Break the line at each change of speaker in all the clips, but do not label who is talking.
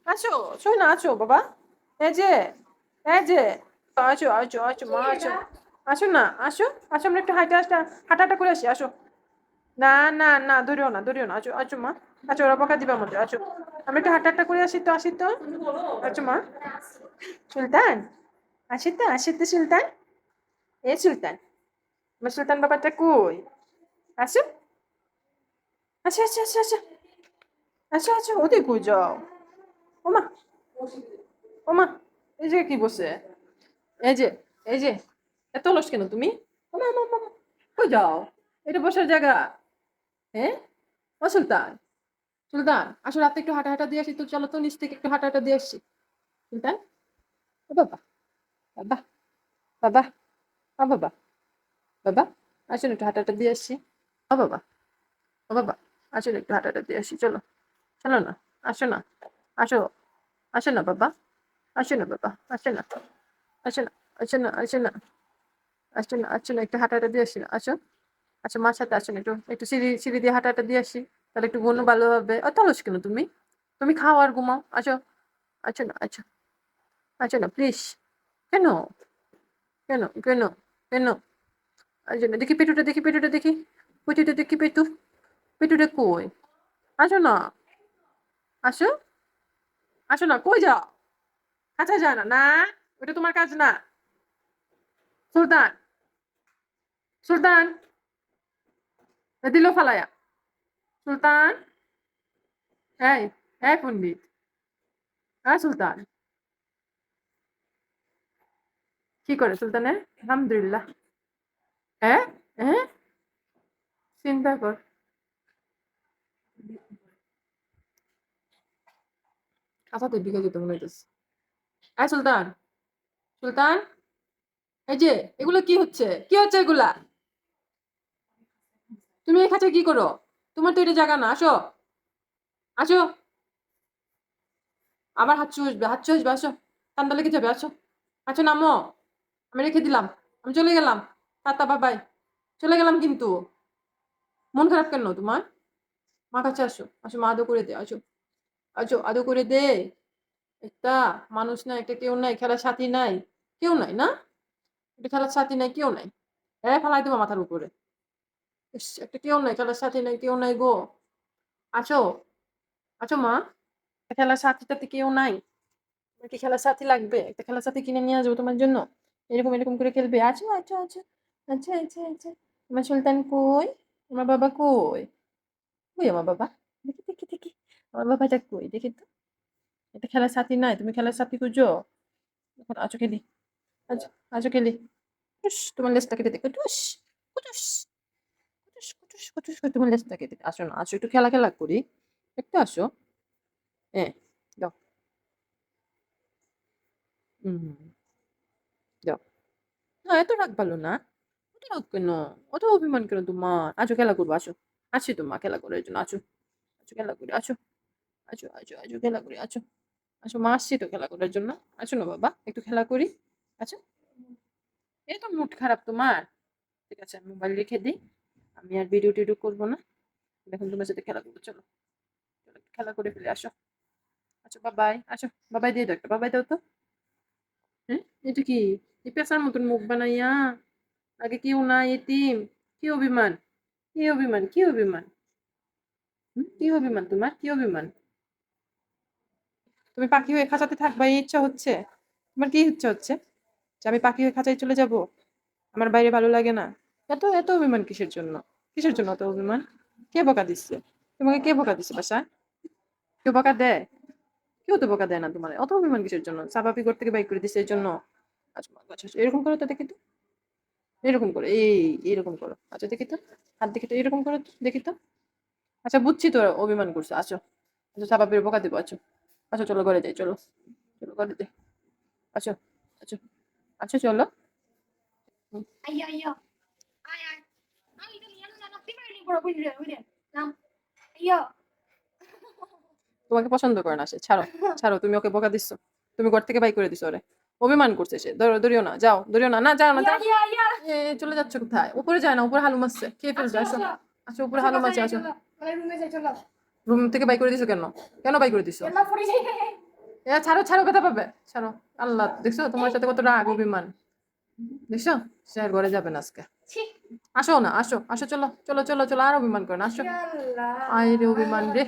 আসো, শোয় না, আসো বাবা। এই যে, এই যে, আসো, আসো, আসো, মা আসো। আসো না, আসো, আসো, আমরা একটু হাঁটা করে আসি, আসো। না, না, না, ধরিও না, ধরিও না, আসো, আসো মা। আচ্ছা, ওরা বকা দিবে আমাদের, আসো। আমরা একটু হাঁটা করে আসি তো। আচ্ছা মা। সুলতান, আসি তো সুলতান। এ সুলতান, আমার সুলতান বাবাটা কই? আসো, আসো, আসো, আসো, আসো, আসো, আসো, ওদের কই যাও? ওমা, ওমা, এই যে কি বসে? এই যে, এই যে, এত অলস কেন তুমি? ওমা, ওমা, ওমা, ওমা। কই যাও? এটা বসার জায়গা। হ্যাঁ? ও সুলতান, সুলতান, আসো, রাতে একটু হাঁটা দিয়ে আসি তো, চলো তো নিচ থেকে একটু হাঁটা দিয়ে আসি। সুলতান, ও বাবা, বাবা, বাবা, ও বাবা, বাবা, আসুন একটু হাঁটা দিয়ে আসি। ও বাবা, ও বাবা, আসুন একটু হাঁটা দিয়ে আসি, চলো। চলো না, আসো না, আসো, আসো না বাবা, আসো না বাবা, আসো না, আসো না, আসো না, আসো না, আসো না, একটু হাঁটা দিয়ে আসি না, আসো। আচ্ছা, মার সাথে আসুন, একটু সিঁড়ি দিয়ে হাঁটা দিয়ে আসি, তাহলে একটু ঘুমনো ভালো হবে। অত অলস কেন তুমি? তুমি খাও আর ঘুমাও, আসো। আচ্ছা না, আচ্ছা, আচ্ছা না, প্লিজ। কেন? কেন, কেন, কেন? আচ্ছা না, দেখি, পেটুটা দেখি, পেটুটা কই? আসো না, আসো, আসো না, কই যাও? কাছে যায় না, না, ওটা তোমার কাজ না। সুলতান, সুলতান, দিল ফালায়া। সুলতান, এই, এই পণ্ডিত, হ্যাঁ সুলতান, কি করে সুলতানে? আলহামদুলিল্লাহ। হ্যাঁ, হ্যাঁ, চিন্তা কর। কাঁচাতে ঢুকে যেত মনে হইতেছে। হ্যাঁ সুলতান, সুলতান, এই যে, এগুলো কি হচ্ছে? কি হচ্ছে এগুলা? তুমি এই খাঁচায় কি করো? তোমার তো এটা জায়গা না, আসো, আসো। আবার হাঁচু আসবে, আসো। ঠান্ডা লেগে যাবে, আসো। আচ্ছা নামো, আমি রেখে দিলাম, আমি চলে গেলাম। Tata, bye bye. চলে গেলাম কিন্তু। মন খারাপ কেন তোমার? মা কাছে আসো, আসো, মা আদর করে দে, আসো, আসো, আদর করে দে। একটা মানুষ নাই, একটা কেউ নাই, খেলার সাথী নাই, কেউ নাই না? একটা খেলার সাথী নাই, কেউ নাই। হ্যাঁ, ফালাই দেবো মাথার উপরে। ইস, একটা কেউ নাই, খেলার সাথী নাই, কেউ নাই গো। আছো, আছো মা। খেলার সাথী কেউ নাই? তোমার কি খেলার সাথী লাগবে? একটা খেলার সাথী কিনে নিয়ে আসবো তোমার জন্য। এরকম করে খেলবে, আছো, আছো, আছো, আচ্ছা। আমার সুলতান কই? আমার বাবা কই? কই আমার বাবা? দেখি। আমার বাবাটা কই? দেখি তো। এটা খেলার সাথী নাই, তুমি খেলার সাথী খুঁজো। এখন আছো খেলি, আছো, আছো খেলি। টুস, তোমার লেজটা কেটে দেখো, টুস, কুটুস, কুটুস করে তোমার লেজটা কেটে দে। আসো না, আসো, একটু খেলা করি। একটু আসো। হ্যাঁ, দাও। হুম, দাও। না, এত রাগ ভালো না। অত রাগ কেন? অত অভিমান কেন তোমার? আসো, খেলা করবো, আসো। আসি তো মা, খেলা করার জন্য, আসো। আসো, খেলা করি, আসো। আসো, খেলা করি, আসো। আসো, মা আসছি তো খেলা করার জন্য। আসো না বাবা, একটু খেলা করি। আচ্ছা, এই তো মুড খারাপ তোমার। ঠিক আছে, আমি মোবাইল রেখে দিই। আমি আর ভিডিও টিডিও করবো না। এখন তোমার সাথে খেলা করবো, চলো। চলো, একটু খেলা করে ফেলে আসো। আচ্ছা, বাবাই, আসো। বাবাই দিয়ে দাও একটা, বাবাই দাও তো। হ্যাঁ, এটা কি? এই পেঁচার মতন মুখ বানাইয়া। আগে কেউ নাই, এতিম। কি অভিমান, কি অভিমান? কি অভিমান তোমার, কি অভিমান? তুমি পাখি হয়ে খাঁচাতে থাকবা, এই ইচ্ছা হচ্ছে? তোমার কি ইচ্ছা হচ্ছে? যে আমি পাখি হয়ে খাঁচায় চলে যাব? আমার বাইরে ভালো লাগে না? এত অভিমান কিসের জন্য? কিসের জন্য এত অভিমান? কে বকা দিচ্ছে? তোমাকে কে বকা দিচ্ছে বাসায়? কেউ বকা দেয়? কেউ তো বকা দেয় না তোমার, অত অভিমান কিসের জন্য? স্বাভাবিক ঘর থেকে বাইক করে দিচ্ছে এই জন্য? আচ্ছা, আচ্ছা, আচ্ছা, এরকম করো তো দেখি তো। এরকম করো, এইরকম করো, আচ্ছা দেখি তো। হাত দেখি তো, এরকম করো তো, দেখি তো। আচ্ছা, বুঝছি তো অভিমান করছো, আসো। আচ্ছা, স্বাভাবিক বকা দেবো, আচ্ছা। আচ্ছা, চলো ঘরে যাই, চলো। চলো ঘরে যাই, আচ্ছা, আচ্ছা, আচ্ছা, চলো। হুম।
Ayo, ayo. Ay, ay. Ay, dali, ano na, nagtimer ni bro, wait. Nam, ayo.
তোমাকে পছন্দ করে না সে, ছাড়ো। ছাড়ো, তুমি ওকে বকা দিচ্ছ। তুমি ঘর থেকে বাই করে দিছো ওরে। অভিমান করছে সে, ধরিও না, যাও, ধরিও না, না, যাও না, যাও।
Iya.
চলে যাচ্ছ কোথায়? উপরে যায় না, উপরে হালুম আছে, খেয়ে ফেলবে, আসো। আচ্ছা, উপরে হালুম আছে, আসো।
চলো, রুমে যাই, চলো।
রুম থেকে বাই করে দিছো কেন? কেন বাই করে দিছো?
চলো, পড়ে যাই।
এ ছাড়ো ছাড়ো কথা পাবে ছাড়ো আল্লাহ দেখছো তোমার সাথে কত রাগ অভিমান দেখছো সে আর ঘরে যাবে না আজকে
ছি
আসো না আসো আসো চলো চলো চলো চলো আর অভিমান করে না আসো
আল্লাহ
আয় রে অভিমান রে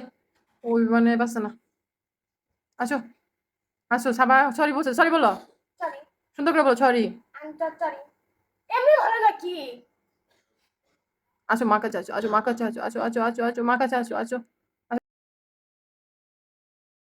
অভিমানে বাসে না আসো আসো সাবা সরি বলছো সরি বলো
সরি
সুন্দর করে বলো সরি
আমি তো সরি এমনি হলো নাকি
আসো মা কাছে আসো আসো মা কাছে আসো আসো আসো আসো আসো মা কাছে আসো আসো